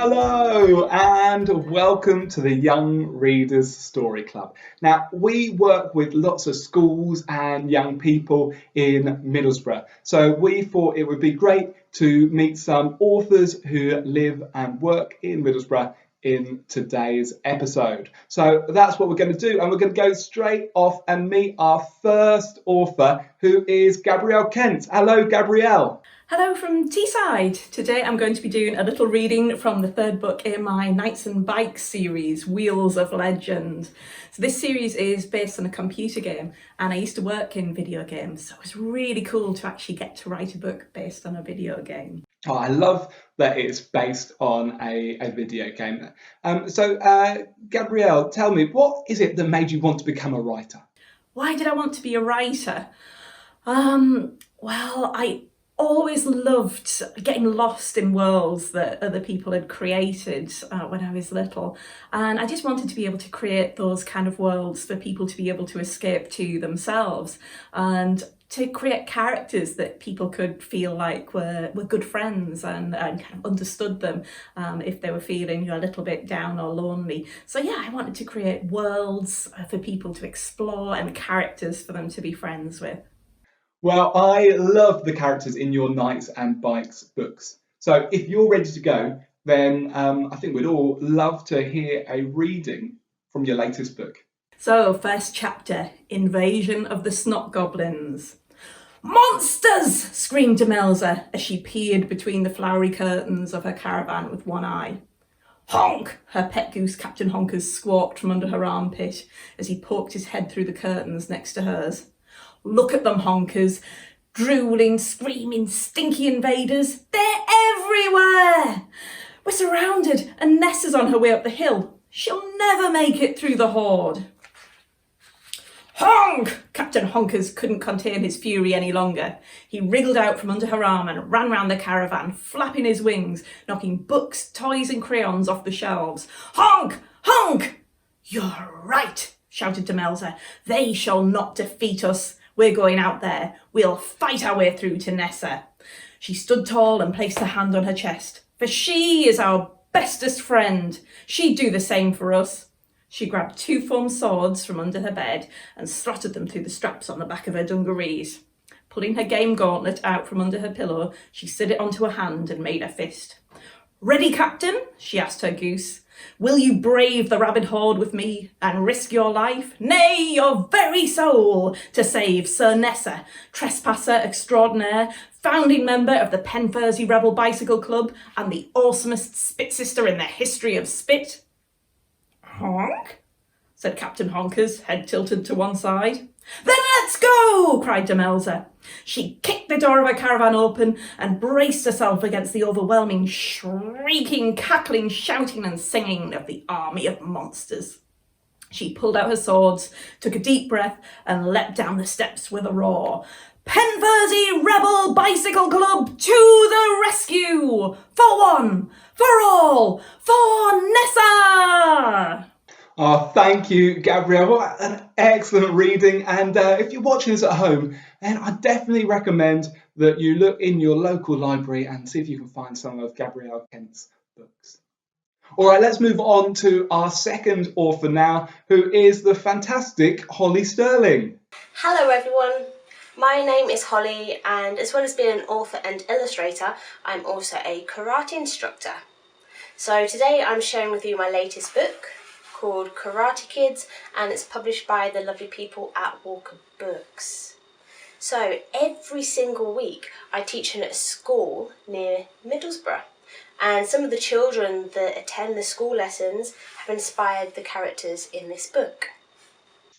Hello and welcome to the Young Readers Story Club. Now, we work with lots of schools and young people in Middlesbrough. So we thought it would be great to meet some authors who live and work in Middlesbrough in today's episode. So that's what we're going to do, and we're going to go straight off and meet our first author, who is Gabrielle Kent. Hello, Gabrielle. Hello from Teesside. Today I'm going to be doing a little reading from the third book in my Knights and Bikes series, Wheels of Legend. So this series is based on a computer game, and I used to work in video games, so it was really cool to actually get to write a book based on a video game. Oh, I love that it's based on a video game. Gabrielle, tell me, what is it that made you want to become a writer? Why did I want to be a writer? I always loved getting lost in worlds that other people had created when I was little, and I just wanted to be able to create those kind of worlds for people to be able to escape to themselves, and to create characters that people could feel like were good friends and kind of understood them if they were feeling a little bit down or lonely. So yeah, I wanted to create worlds for people to explore and characters for them to be friends with. Well, I love the characters in your Knights and Bikes books. So if you're ready to go, then I think we'd all love to hear a reading from your latest book. So, first chapter, Invasion of the Snot Goblins. Monsters! Screamed Demelza as she peered between the flowery curtains of her caravan with one eye. Honk! Her pet goose Captain Honkers squawked from under her armpit as he poked his head through the curtains next to hers. Look at them, Honkers. Drooling, screaming, stinky invaders. They're everywhere! We're surrounded, and Nessa's on her way up the hill. She'll never make it through the horde. Honk! Captain Honkers couldn't contain his fury any longer. He wriggled out from under her arm and ran round the caravan, flapping his wings, knocking books, toys and crayons off the shelves. Honk! Honk! You're right, shouted Demelza. They shall not defeat us. We're going out there. We'll fight our way through to Nessa. She stood tall and placed her hand on her chest. For she is our bestest friend. She'd do the same for us. She grabbed two foam swords from under her bed and slotted them through the straps on the back of her dungarees. Pulling her game gauntlet out from under her pillow, she slid it onto her hand and made a fist. Ready, Captain? She asked her goose. Will you brave the rabid horde with me and risk your life, nay, your very soul, to save Sir Nessa, trespasser extraordinaire, founding member of the Penfurzy Rebel Bicycle Club and the awesomest spit sister in the history of spit? Honk, said Captain Honkers, head tilted to one side. Then let's go, cried Demelza. She kicked the door of her caravan open and braced herself against the overwhelming, shrieking, cackling, shouting and singing of the army of monsters. She pulled out her swords, took a deep breath and leapt down the steps with a roar. Penfurzy Rebel Bicycle Club to the rescue! For one, for all, for Nessa! Oh, thank you, Gabrielle. What an excellent reading. And if you're watching this at home, then I definitely recommend that you look in your local library and see if you can find some of Gabrielle Kent's books. All right, let's move on to our second author now, who is the fantastic Holly Sterling. Hello, everyone. My name is Holly, and as well as being an author and illustrator, I'm also a karate instructor. So today I'm sharing with you my latest book, called Karate Kids, and it's published by the lovely people at Walker Books. So every single week I teach at a school near Middlesbrough, and some of the children that attend the school lessons have inspired the characters in this book.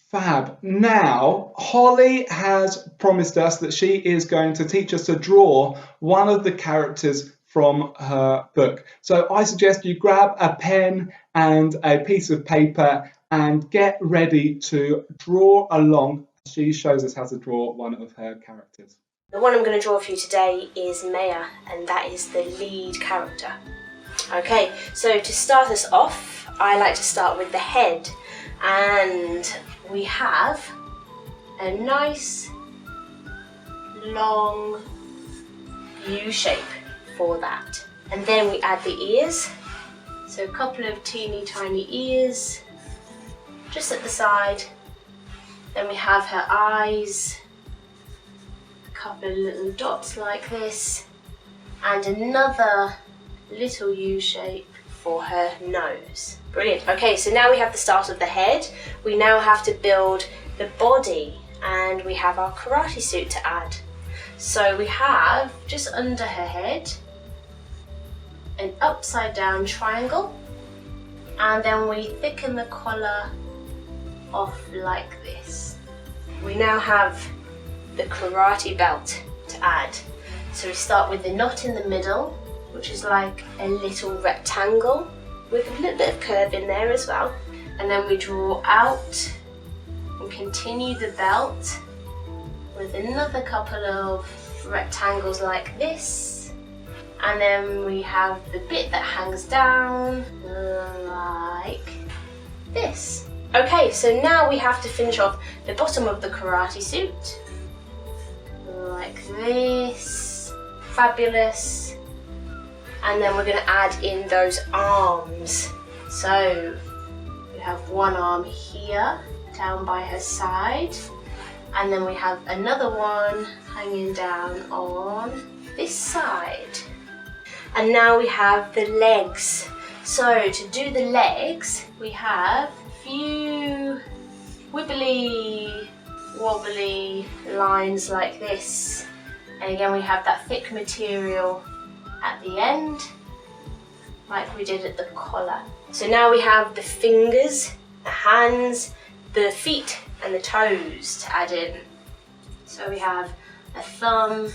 Fab. Now, Holly has promised us that she is going to teach us to draw one of the characters from her book. So I suggest you grab a pen and a piece of paper and get ready to draw along. She shows us how to draw one of her characters. The one I'm going to draw for you today is Maya, and that is the lead character. Okay, so to start us off, I like to start with the head, and we have a nice long U shape for that. And then we add the ears So a couple of teeny tiny ears just at the side. Then we have her eyes, a couple of little dots like this, and another little U shape for her nose. Brilliant. Okay, so now we have the start of the head. We now have to build the body, and we have our karate suit to add. So we have, just under her head, an upside down triangle, and then we thicken the collar off like this. We now have the karate belt to add. So we start with the knot in the middle, which is like a little rectangle with a little bit of curve in there as well. And then we draw out and continue the belt with another couple of rectangles like this. And then we have the bit that hangs down like this. Okay, so now we have to finish off the bottom of the karate suit like this. Fabulous. And then we're going to add in those arms. So we have one arm here down by her side, and then we have another one hanging down on this side. And now we have the legs. So to do the legs, we have a few wibbly wobbly lines like this. And again, we have that thick material at the end, like we did at the collar. So now we have the fingers, the hands, the feet and the toes to add in. So we have a thumb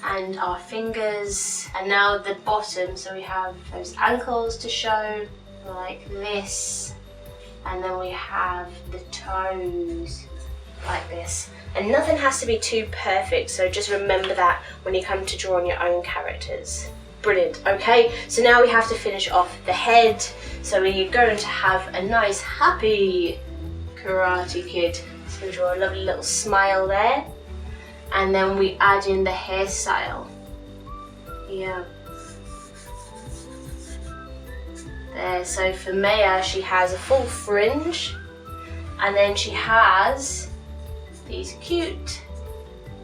and our fingers, and now the bottom, so we have those ankles to show like this, and then we have the toes like this. And nothing has to be too perfect, so just remember that when you come to draw on your own characters. Brilliant. Okay, so now we have to finish off the head. So we're going to have a nice happy Karate Kid. So we draw a lovely little smile there, and then we add in the hairstyle. Yeah. There, so for Maya, she has a full fringe, and then she has these cute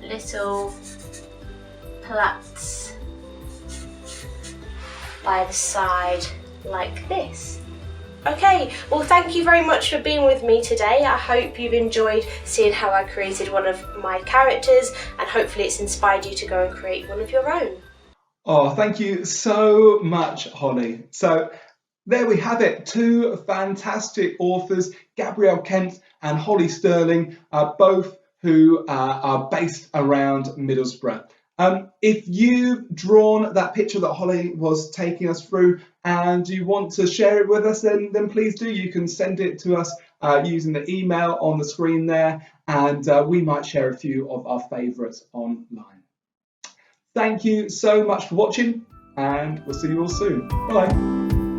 little plaits by the side like this. Okay, well thank you very much for being with me today. I hope you've enjoyed seeing how I created one of my characters, and hopefully it's inspired you to go and create one of your own. Oh, thank you so much, Holly. So there we have it, two fantastic authors, Gabrielle Kent and Holly Sterling, both who are based around Middlesbrough. If you've drawn that picture that Holly was taking us through and you want to share it with us, then please do. You can send it to us using the email on the screen there, and we might share a few of our favourites online. Thank you so much for watching, and we'll see you all soon. Bye.